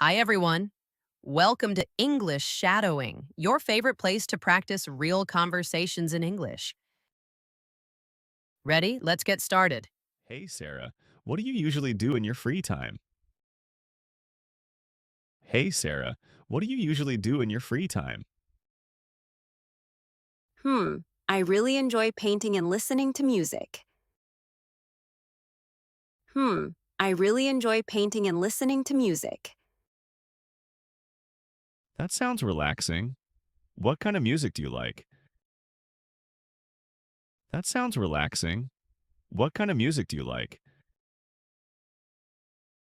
Hi, everyone. Welcome to English Shadowing, your favorite place to practice real conversations in English. Ready? Let's get started. Hey Sarah, what do you usually do in your free time? Hey Sarah, what do you usually do in your free time? Hmm, I really enjoy painting and listening to music. Hmm, I really enjoy painting and listening to music. That sounds relaxing. What kind of music do you like? That sounds relaxing. What kind of music do you like?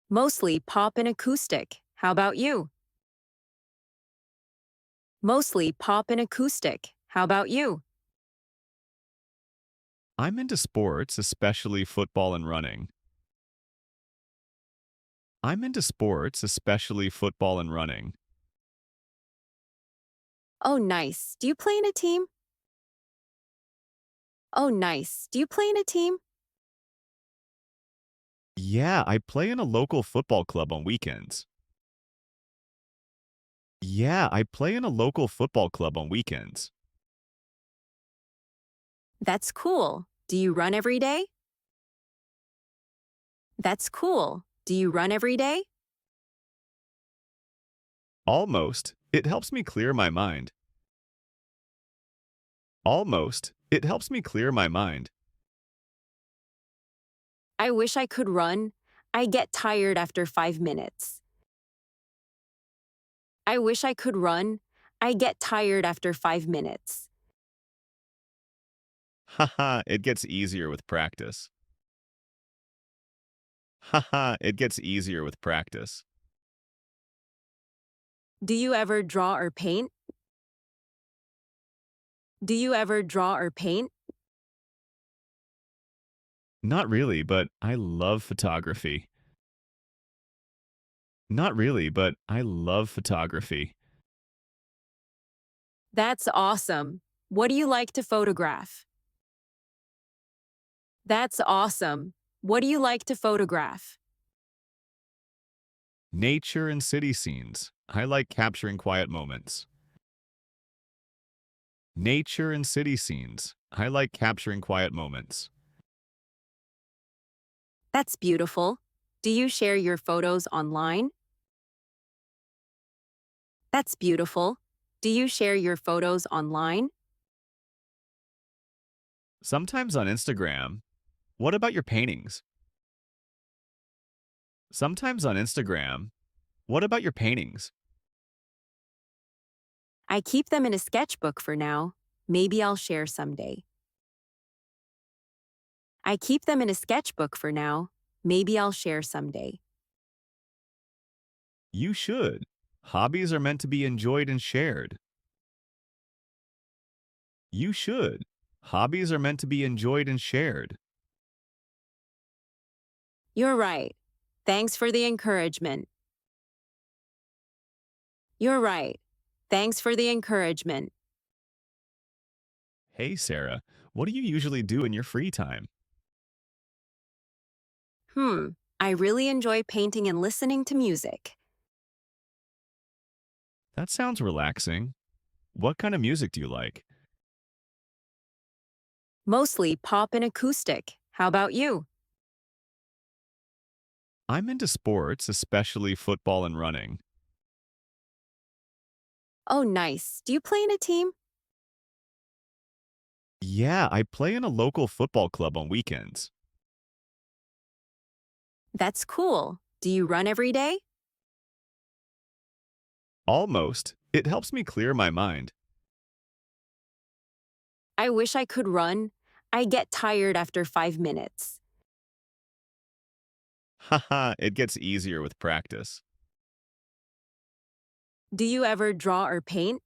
Mostly pop and acoustic. How about you? Mostly pop and acoustic. How about you? I'm into sports, especially football and running. I'm into sports, especially football and running. Oh, nice. Do you play in a team? Oh, nice. Do you play in a team? Yeah, I play in a local football club on weekends. Yeah, I play in a local football club on weekends. That's cool. Do you run every day? That's cool. Do you run every day? Almost. It helps me clear my mind. Almost. It helps me clear my mind. I wish I could run. I get tired after 5 minutes. I wish I could run. I get tired after 5 minutes. Haha, it gets easier with practice. Haha, it gets easier with practice. Do you ever draw or paint? Do you ever draw or paint? Not really, but I love photography. Not really, but I love photography. That's awesome. What do you like to photograph? That's awesome. What do you like to photograph? Nature and city scenes. I like capturing quiet moments. Nature and city scenes. I like capturing quiet moments. That's beautiful. Do you share your photos online? That's beautiful. Do you share your photos online? Sometimes on Instagram. What about your paintings? Sometimes on Instagram. What about your paintings? I keep them in a sketchbook for now. Maybe I'll share someday. I keep them in a sketchbook for now. Maybe I'll share someday. You should. Hobbies are meant to be enjoyed and shared. You should. Hobbies are meant to be enjoyed and shared. You're right. Thanks for the encouragement. You're right. Thanks for the encouragement. Hey Sarah, what do you usually do in your free time? Hmm, I really enjoy painting and listening to music. That sounds relaxing. What kind of music do you like? Mostly pop and acoustic. How about you? I'm into sports, especially football and running. Oh, nice. Do you play in a team? Yeah, I play in a local football club on weekends. That's cool. Do you run every day? Almost. It helps me clear my mind. I wish I could run. I get tired after 5 minutes. Haha, it gets easier with practice. Do you ever draw or paint?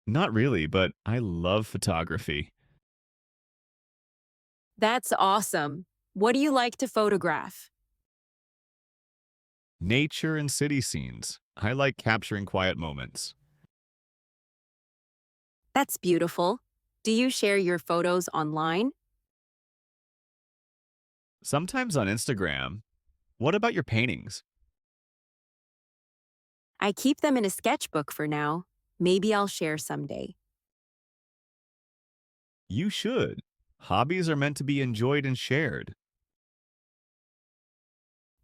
Not really, but I love photography. That's awesome. What do you like to photograph? Nature and city scenes. I like capturing quiet moments. That's beautiful. Do you share your photos online? Sometimes on Instagram. What about your paintings? I keep them in a sketchbook for now. Maybe I'll share someday. You should. Hobbies are meant to be enjoyed and shared.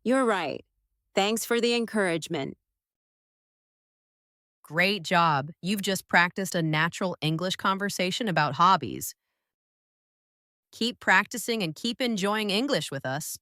You're right. Thanks for the encouragement. Great job. You've just practiced a natural English conversation about hobbies. Keep practicing and keep enjoying English with us.